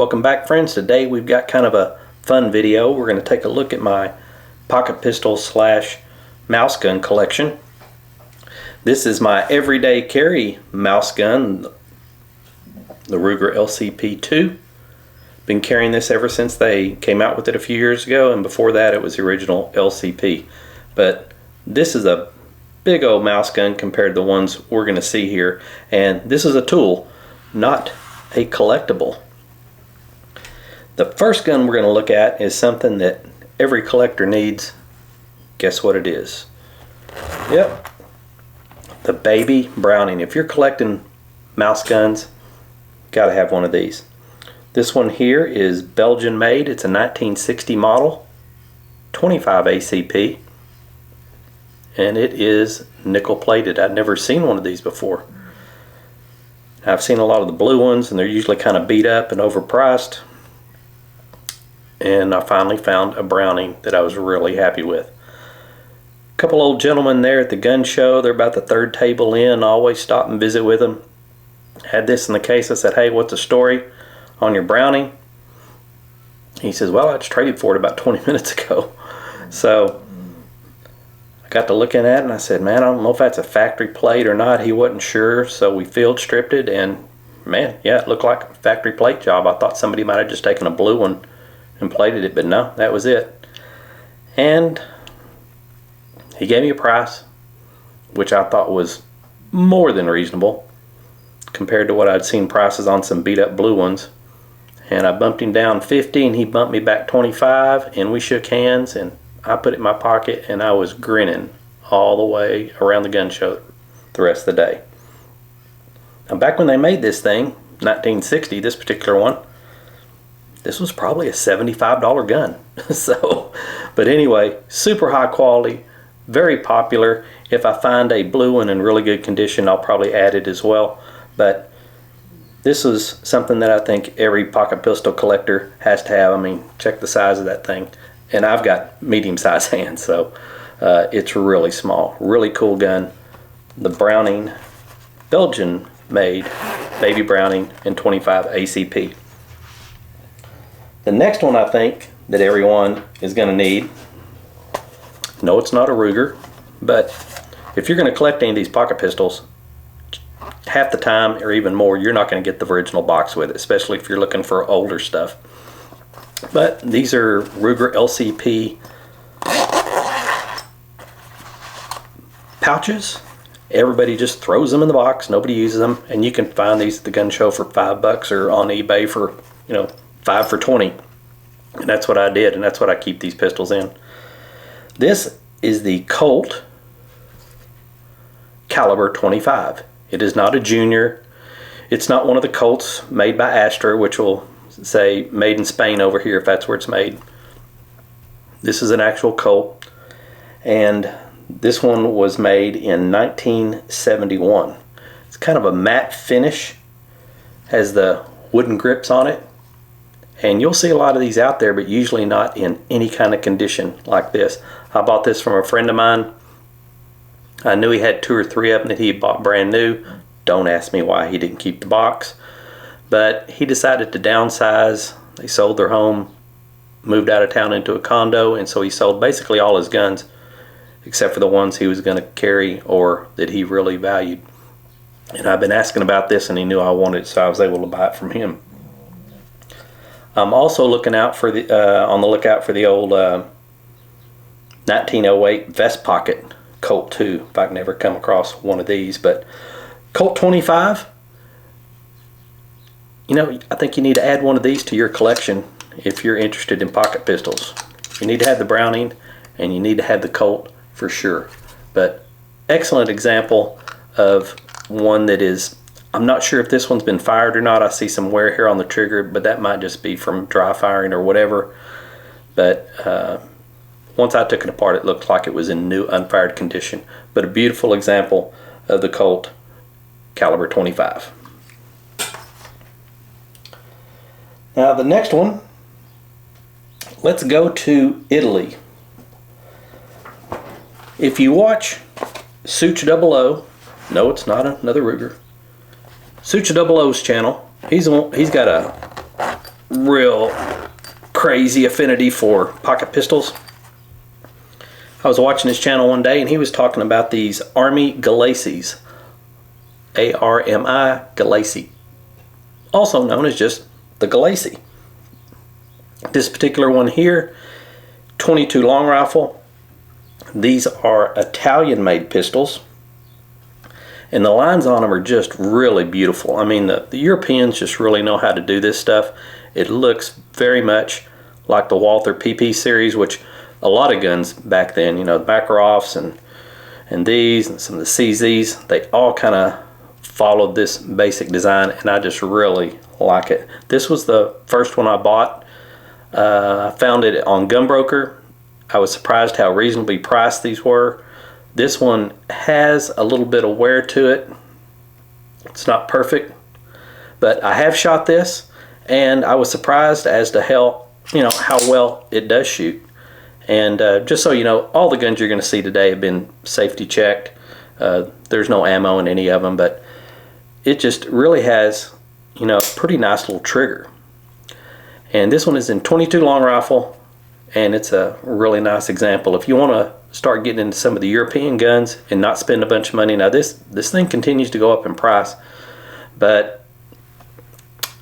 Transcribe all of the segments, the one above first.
Welcome back, friends. Today we've got kind of a fun video. We're going to take a look at my pocket pistol slash mouse gun collection. This is my everyday carry mouse gun, the Ruger LCP2. Been carrying this ever since they came out with it a few years ago, and before that it was the original LCP. But this is a big old mouse gun compared to the ones we're going to see here, and this is a tool, not a collectible. The first gun we're going to look at is something that every collector needs. Guess what it is? Yep, the Baby Browning. If you're collecting mouse guns, gotta have one of these. This one here is Belgian made. It's a 1960 model, 25 ACP, and it is nickel plated. I'd never seen one of these before. I've seen a lot of the blue ones, and they're usually kind of beat up and overpriced. And I finally found a Browning that I was really happy with. A couple old gentlemen there at the gun show, they're about the third table in. I always stop and visit with them. Had this in the case. I said, hey, what's the story on your Browning? He says, well, I just traded for it about 20 minutes ago. So I got to looking at it and I said, man, I don't know if that's a factory plate or not. He wasn't sure, so we field stripped it, and man, yeah, it looked like a factory plate job. I thought somebody might have just taken a blue one and plated it, but no, that was it. And he gave me a price which I thought was more than reasonable compared to what I'd seen prices on some beat up blue ones. And I bumped him down 50 and he bumped me back 25, and we shook hands, and I put it in my pocket and I was grinning all the way around the gun show the rest of the day. Now, back when they made this thing, 1960, this particular one, this was probably a $75 gun. So, but anyway, super high quality, very popular. If I find a blue one in really good condition, I'll probably add it as well. But this is something that I think every pocket pistol collector has to have. I mean, check the size of that thing. And I've got medium-sized hands, so it's really small. Really cool gun. The Browning, Belgian made Baby Browning in 25 ACP. The next one I think that everyone is going to need, no, it's not a Ruger, but if you're going to collect any of these pocket pistols, half the time or even more, you're not going to get the original box with it, especially if you're looking for older stuff. But these are Ruger LCP pouches. Everybody just throws them in the box. Nobody uses them, and you can find these at the gun show for $5 or on eBay for, 5 for 20. And that's what I did, and that's what I keep these pistols in. This is the Colt Caliber 25. It is not a junior. It's not one of the Colts made by Astra, which will say made in Spain over here if that's where it's made. This is an actual Colt, and this one was made in 1971. It's kind of a matte finish, has the wooden grips on it. And you'll see a lot of these out there, but usually not in any kind of condition like this. I bought this from a friend of mine. I knew he had 2 or 3 of them that he had bought brand new. Don't ask me why he didn't keep the box. But he decided to downsize. They sold their home, moved out of town into a condo, and so he sold basically all his guns, except for the ones he was going to carry or that he really valued. And I've been asking about this, and he knew I wanted it, so I was able to buy it from him. I'm also looking out for the on the lookout for the old 1908 vest pocket Colt 2. If I can ever come across one of these, but Colt 25. I think you need to add one of these to your collection if you're interested in pocket pistols. You need to have the Browning, and you need to have the Colt for sure. But excellent example of one that is. I'm not sure if this one's been fired or not. I see some wear here on the trigger, but that might just be from dry firing or whatever. But once I took it apart, it looked like it was in new, unfired condition. But a beautiful example of the Colt Caliber 25. Now the next one, let's go to Italy. If you watch Such 00, no, it's not another Ruger. Such 00's channel. He's got a real crazy affinity for pocket pistols. I was watching his channel one day and he was talking about these Army Gulacies. A-R-M-I Gulacy. Also known as just the Gulacy. This particular one here, 22 long rifle. These are Italian made pistols. And the lines on them are just really beautiful. I mean, the Europeans just really know how to do this stuff. It looks very much like the Walther PP series, which a lot of guns back then, you know, the Makarovs and these and some of the CZs, they all kind of followed this basic design, and I just really like it. This was the first one I bought. I found it on Gunbroker. I was surprised how reasonably priced these were. This one has a little bit of wear to it. It's not perfect, but I have shot this, and I was surprised as to how well it does shoot. And just so you know, all the guns you're going to see today have been safety checked. There's no ammo in any of them, but it just really has, you know, a pretty nice little trigger. And this one is in 22 long rifle, and it's a really nice example. If you want to start getting into some of the European guns and not spend a bunch of money, now this thing continues to go up in price, but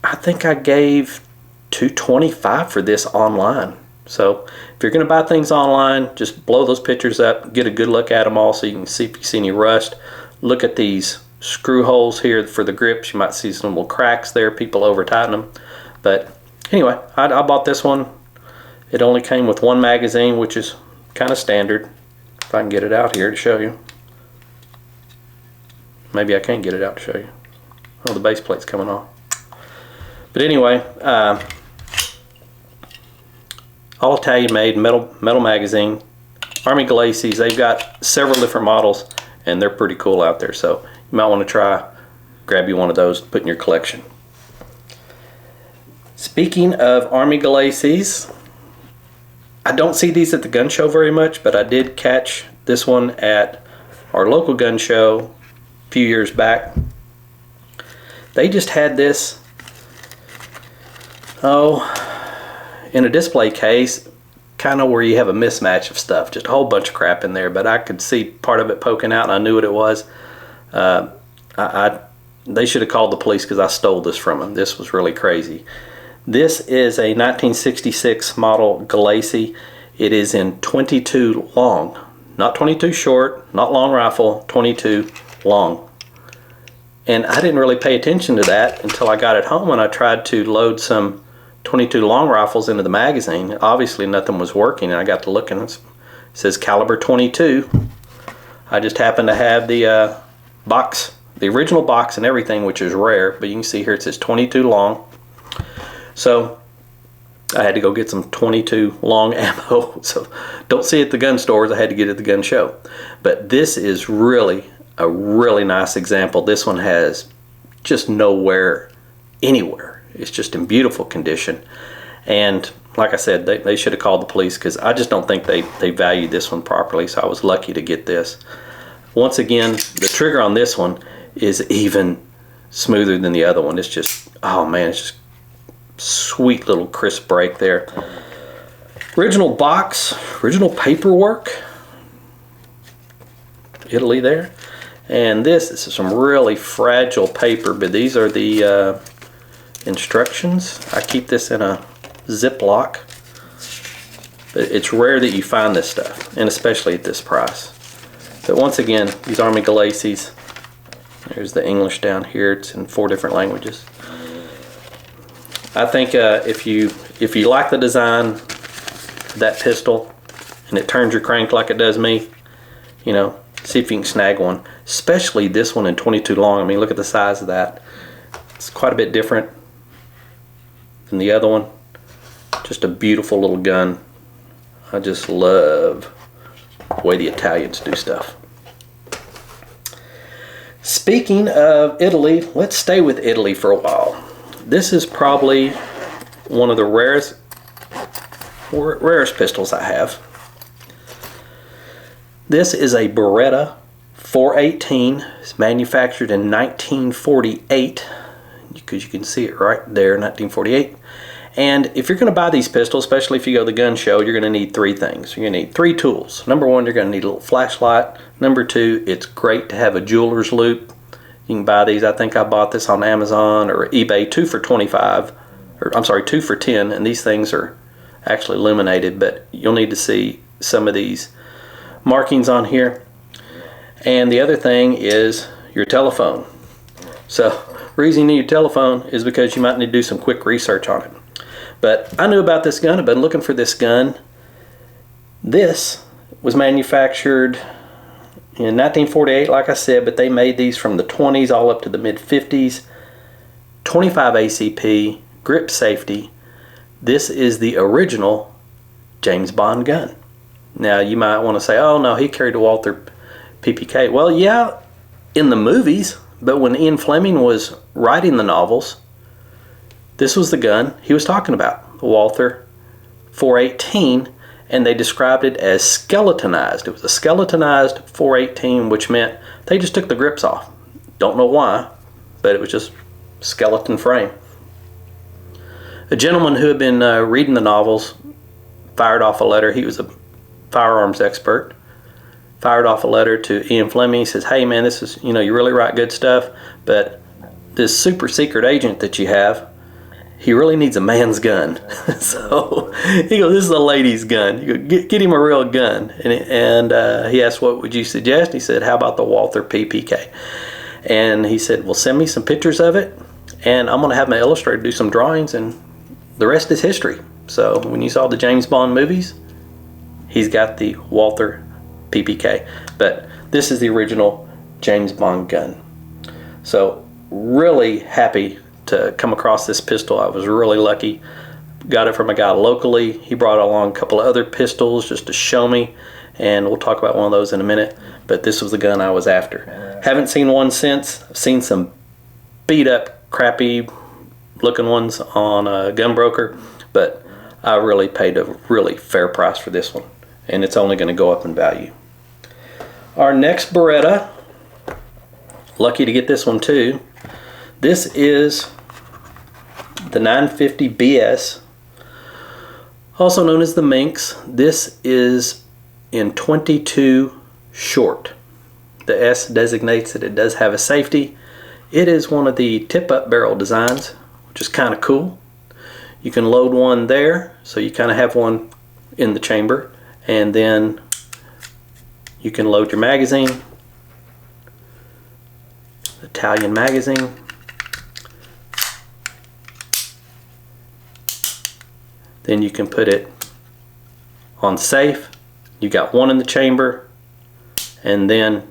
I think I gave $225 for this online. So if you're going to buy things online, just blow those pictures up, get a good look at them all so you can see if you see any rust. Look at these screw holes here for the grips. You might see some little cracks there, people over tighten them. But anyway, I bought this one. It only came with one magazine, which is kind of standard. If I can get it out here to show you. Maybe I can't get it out to show you. Oh, the base plate's coming off. But anyway, all Italian made, metal magazine. Army Gulacies, they've got several different models and they're pretty cool out there. So you might want to grab you one of those, put in your collection. Speaking of Army Gulacies, I don't see these at the gun show very much, but I did catch this one at our local gun show a few years back. They just had this, in a display case, kind of where you have a mismatch of stuff, just a whole bunch of crap in there, but I could see part of it poking out and I knew what it was. They should have called the police because I stole this from them. This was really crazy. This is a 1966 model Gulacy. It is in 22 long, not 22 short, not long rifle, 22 long. And I didn't really pay attention to that until I got it home and I tried to load some 22 long rifles into the magazine. Obviously nothing was working, and I got to looking. It says caliber 22. I just happened to have the box, the original box and everything, which is rare, but you can see here it says 22 long. So I had to go get some 22 long ammo. So don't see it at the gun stores. I had to get it at the gun show. But this is really a really nice example. This one has just no wear anywhere. It's just in beautiful condition. And like I said, they should have called the police because I just don't think they valued this one properly. So I was lucky to get this. Once again, the trigger on this one is even smoother than the other one. It's just, oh man, it's just sweet little crisp break there. Original box, original paperwork, Italy there. And this is some really fragile paper, but these are the instructions. I keep this in a Ziploc, but it's rare that you find this stuff, and especially at this price. But once again, these Army Gulacies, there's the English down here. It's in 4 different languages. I think if you like the design of that pistol and it turns your crank like it does me, you know, see if you can snag one. Especially this one in 22 long. I mean, look at the size of that. It's quite a bit different than the other one. Just a beautiful little gun. I just love the way the Italians do stuff. Speaking of Italy, let's stay with Italy for a while. This is probably one of the rarest pistols I have. This is a Beretta 418. It's manufactured in 1948, because you can see it right there, 1948. And if you're going to buy these pistols, especially if you go to the gun show, you're going to need three things. You're going to need three tools. Number one, you're going to need a little flashlight. Number two, it's great to have a jeweler's loupe. You can buy these. I think I bought this on Amazon or eBay, 2 for $25, or I'm sorry, 2 for $10, and these things are actually illuminated, but you'll need to see some of these markings on here. And the other thing is your telephone. So the reason you need your telephone is because you might need to do some quick research on it. But I knew about this gun. I've been looking for this gun. This was manufactured in 1948, like I said, but they made these from the 20s all up to the mid-50s. 25 ACP, grip safety. This is the original James Bond gun. Now you might want to say, oh no, he carried a Walther PPK. Well, yeah, in the movies, but when Ian Fleming was writing the novels, this was the gun he was talking about, the Walther 418, and they described it as skeletonized. It was a skeletonized 418, which meant they just took the grips off. Don't know why, but it was just skeleton frame. A gentleman who had been reading the novels fired off a letter. He was a firearms expert. Fired off a letter to Ian Fleming. He says, hey man, this is, you really write good stuff, but this super secret agent that you have, he really needs a man's gun. So he goes, this is a lady's gun. You go, get him a real gun. And he asked, what would you suggest? He said, how about the Walther PPK? And he said, well, send me some pictures of it, and I'm going to have my illustrator do some drawings, and the rest is history. So when you saw the James Bond movies, he's got the Walther PPK. But this is the original James Bond gun. So really happy to come across this pistol. I was really lucky. Got it from a guy locally. He brought along a couple of other pistols just to show me, and we'll talk about one of those in a minute. But this was the gun I was after. Haven't seen one since. I've seen some beat up, crappy looking ones on Gunbroker, but I really paid a really fair price for this one, and it's only going to go up in value. Our next Beretta, lucky to get this one too. This is the 950 BS, also known as the Minx. This is in 22 short. The S designates that it does have a safety. It is one of the tip-up barrel designs, which is kind of cool. You can load one there, so you kind of have one in the chamber, and then you can load your magazine, Italian magazine. Then you can put it on safe. You got one in the chamber, and then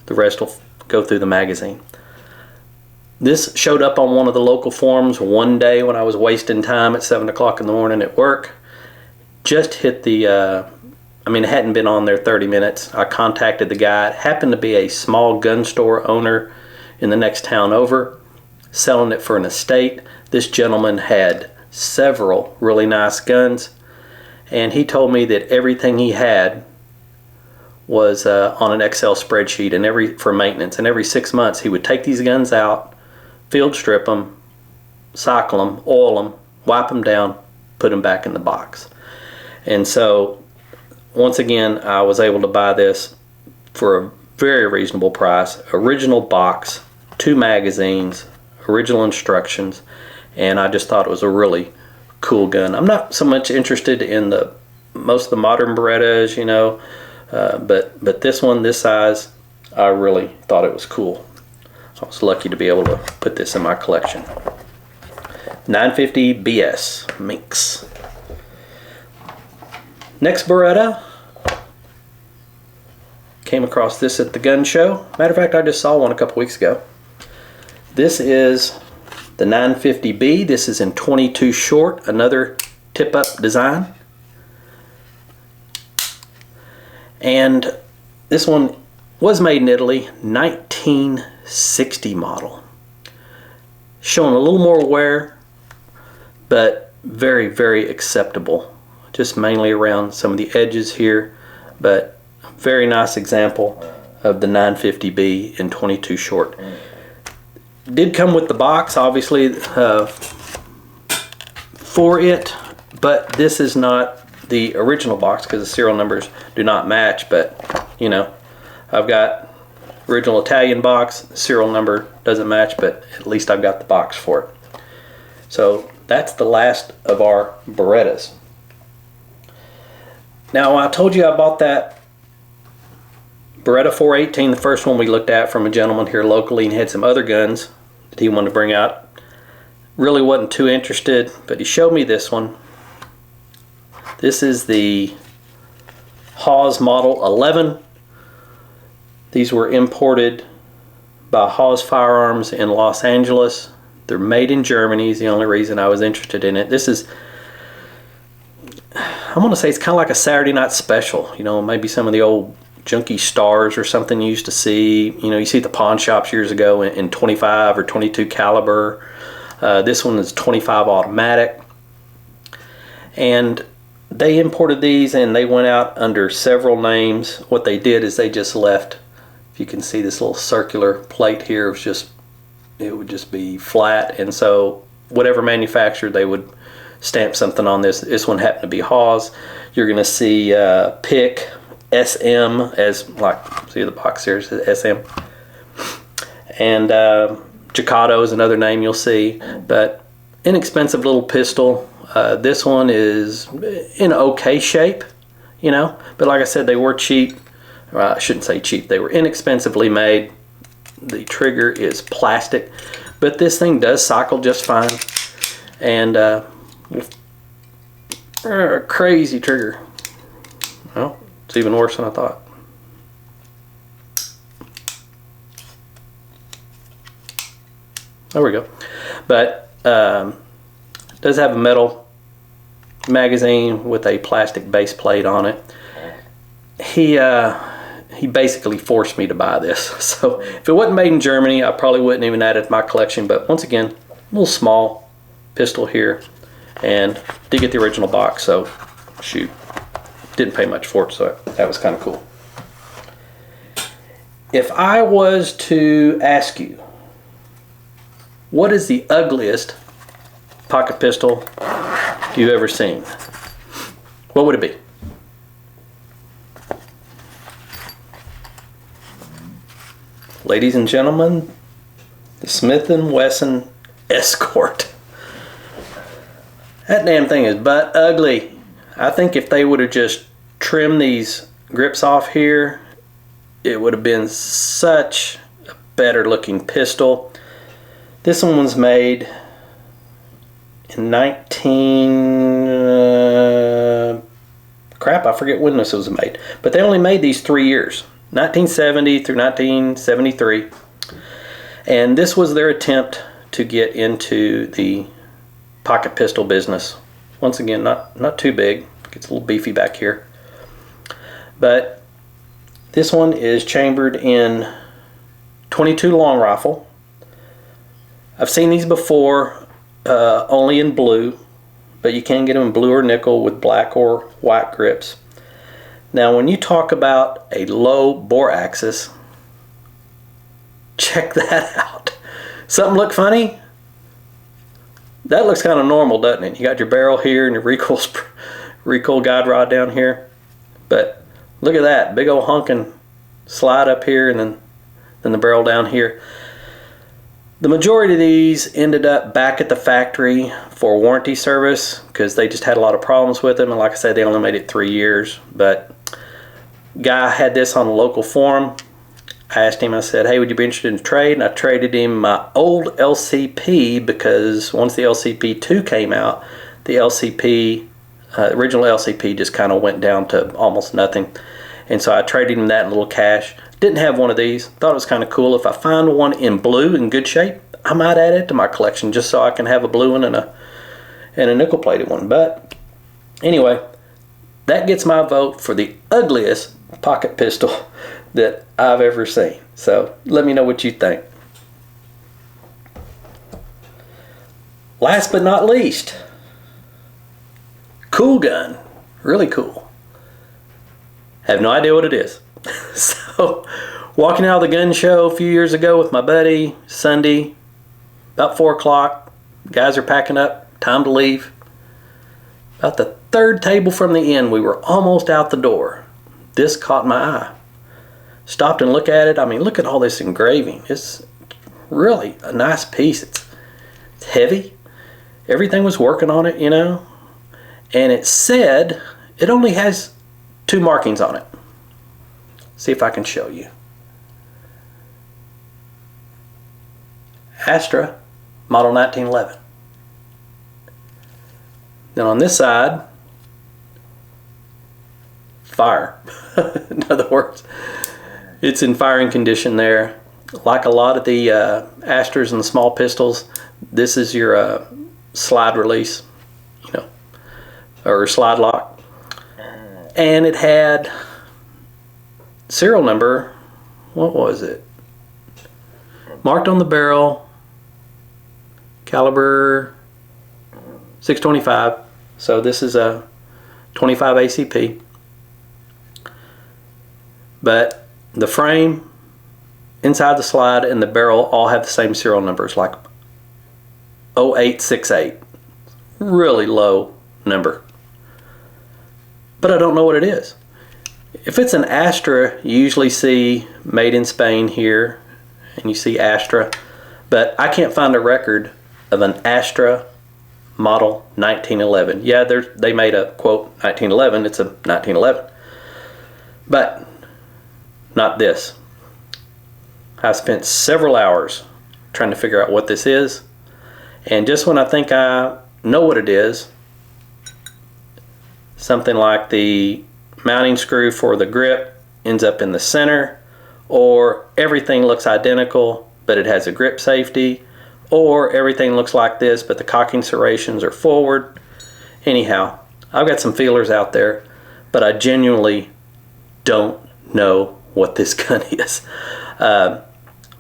the rest will go through the magazine. This showed up on one of the local forums one day when I was wasting time at 7 o'clock in the morning at work. Just hit the, it hadn't been on there 30 minutes. I contacted the guy. It happened to be a small gun store owner in the next town over, selling it for an estate. This gentleman had several really nice guns, and he told me that everything he had was on an Excel spreadsheet, and for maintenance, and every 6 months he would take these guns out, field strip them, cycle them, oil them, wipe them down, put them back in the box. And so once again, I was able to buy this for a very reasonable price. Original box, 2 magazines, original instructions, and I just thought it was a really cool gun. I'm not so much interested in most of the modern Berettas, but this one, this size, I really thought it was cool. I was lucky to be able to put this in my collection. 950 BS Minx. Next Beretta, came across this at the gun show. Matter of fact, I just saw one a couple weeks ago. This is the 950B. This is in 22 short, another tip-up design. And this one was made in Italy, 1960 model. Showing a little more wear, but very, very acceptable. Just mainly around some of the edges here, but very nice example of the 950B in 22 short. Did come with the box, obviously. for it, but this is not the original box because the serial numbers do not match. But you know, I've got original Italian box, the serial number doesn't match, but at least I've got the box for it. So that's the last of our Berettas. Now, I told you I bought that Beretta 418, the first one we looked at, from a gentleman here locally, and had some other guns that he wanted to bring out. Really wasn't too interested, but he showed me this one. This is the Haas Model 11. These were imported by Haas Firearms in Los Angeles. They're made in Germany is the only reason I was interested in it. This is, I want to say it's kind of like a Saturday night special. You know, maybe some of the old junky stars or something you used to see. You know, you see at the pawn shops years ago in 25 or 22 caliber. This one is 25 automatic. And they imported these and they went out under several names. What they did is they just left, if you can see this little circular plate here, it would just be flat, and so whatever manufacturer they would stamp something on this. This one happened to be Haas. You're going to see PIC, SM, as like, see the box here, it says SM. And Jacado is another name you'll see, but inexpensive little pistol. This one is in okay shape, you know, but like I said, they were cheap. I shouldn't say cheap, they were inexpensively made. The trigger is plastic, but this thing does cycle just fine. And crazy trigger. Well, it's even worse than I thought. There we go. But it does have a metal magazine with a plastic base plate on it. He basically forced me to buy this. So if it wasn't made in Germany, I probably wouldn't even add it to my collection. But once again, a little small pistol here, and did get the original box, so shoot, didn't pay much for it, so that was kind of cool. If I was to ask you, what is the ugliest pocket pistol you've ever seen? What would it be? Ladies and gentlemen, the Smith & Wesson Escort. That damn thing is butt ugly. I think if they would have just trimmed these grips off here, it would have been such a better looking pistol. This one was made in I forget when this was made, but they only made these 3 years, 1970 through 1973, and this was their attempt to get into the pocket pistol business. Once again, not too big, gets a little beefy back here, but this one is chambered in .22 long rifle. I've seen these before, only in blue, but you can get them in blue or nickel with black or white grips. Now, when you talk about a low bore axis, check that out. Something look funny? That looks kind of normal, doesn't it? You got your barrel here and your recoil guide rod down here, but look at that big old honking slide up here, and then the barrel down here. The majority of these ended up back at the factory for warranty service because they just had a lot of problems with them, and like I said, they only made it 3 years. But guy had this on a local forum. I asked him, I said, hey, would you be interested in trade? And I traded him my old LCP, because once the LCP2 came out, the original LCP just kind of went down to almost nothing. And so I traded him that in a little cash. Didn't have one of these. Thought it was kind of cool. If I find one in blue in good shape, I might add it to my collection just so I can have a blue one and a nickel plated one. But anyway, that gets my vote for the ugliest pocket pistol that I've ever seen. So let me know what you think. Last but not least, cool gun. Really cool. Have no idea what it is. So, walking out of the gun show a few years ago with my buddy, Sunday, about 4 o'clock. Guys are packing up, time to leave. About the third table from the end, we were almost out the door. This caught my eye. Stopped and looked at it. I mean, look at all this engraving. It's really a nice piece. It's heavy. Everything was working on it, you know. And it said, it only has 2 markings on it. See if I can show you. Astra, model 1911. Then on this side, fire. In other words, it's in firing condition there. Like a lot of the Astras and the small pistols, this is your slide release, you know, or slide lock. And it had serial number, what was it? Marked on the barrel, caliber 625. So this is a 25 ACP. But the frame, inside the slide, and the barrel all have the same serial numbers, like 0868. Really low number. But I don't know what it is. If it's an Astra, you usually see made in Spain here, and you see Astra. But I can't find a record of an Astra model 1911. Yeah, they made a quote 1911. It's a 1911. But not this. I've spent several hours trying to figure out what this is, and just when I think I know what it is, something like the mounting screw for the grip ends up in the center, or everything looks identical but it has a grip safety, or everything looks like this but the cocking serrations are forward. Anyhow, I've got some feelers out there, but I genuinely don't know what this gun is.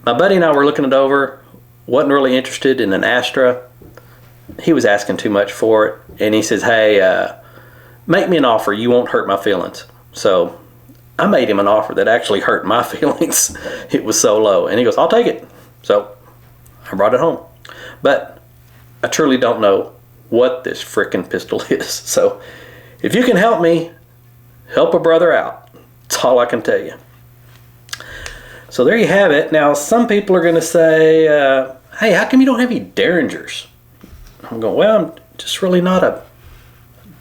My buddy and I were looking it over, wasn't really interested in an Astra. He was asking too much for it, and he says, hey, make me an offer, you won't hurt my feelings. So I made him an offer that actually hurt my feelings. It was so low, and he goes, I'll take it. So I brought it home. But I truly don't know what this frickin' pistol is. So if you can help me, help a brother out. That's all I can tell you. So there you have it. Now, some people are going to say, hey, how come you don't have any Derringers? I'm going, well, I'm just really not a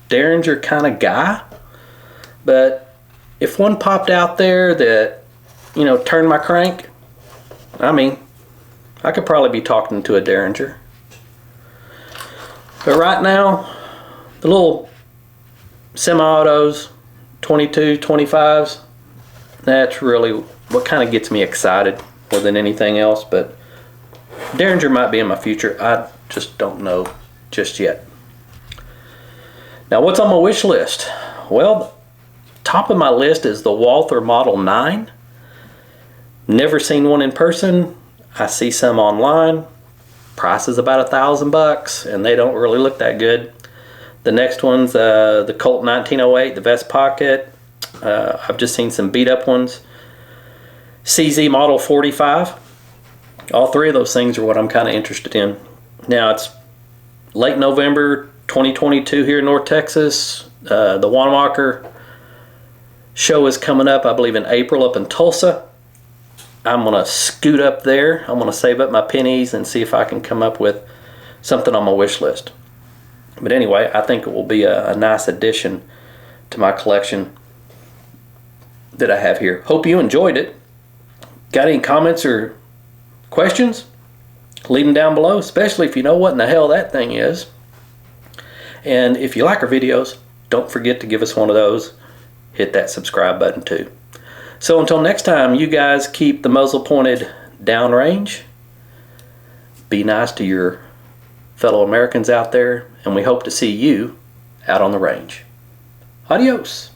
Derringer kind of guy. But if one popped out there that, you know, turned my crank, I mean, I could probably be talking to a Derringer. But right now, the little semi-autos, 22, 25s, that's really what kind of gets me excited more than anything else. But Derringer might be in my future. I just don't know just yet. Now, what's on my wish list? Well, top of my list is the Walther Model 9. Never seen one in person. I see some online. Price is about $1,000, and they don't really look that good. The next one's the Colt 1908, the vest pocket. I've just seen some beat up ones. CZ Model 45. All 3 of those things are what I'm kind of interested in. Now, it's late November 2022 here in North Texas. The Wanamaker show is coming up, I believe, in April up in Tulsa. I'm going to scoot up there. I'm going to save up my pennies and see if I can come up with something on my wish list. But anyway, I think it will be a nice addition to my collection that I have here. Hope you enjoyed it. Got any comments or questions? Leave them down below, especially if you know what in the hell that thing is. And if you like our videos, don't forget to give us one of those. Hit that subscribe button too. So until next time, you guys keep the muzzle pointed downrange. Be nice to your fellow Americans out there, and we hope to see you out on the range. Adios.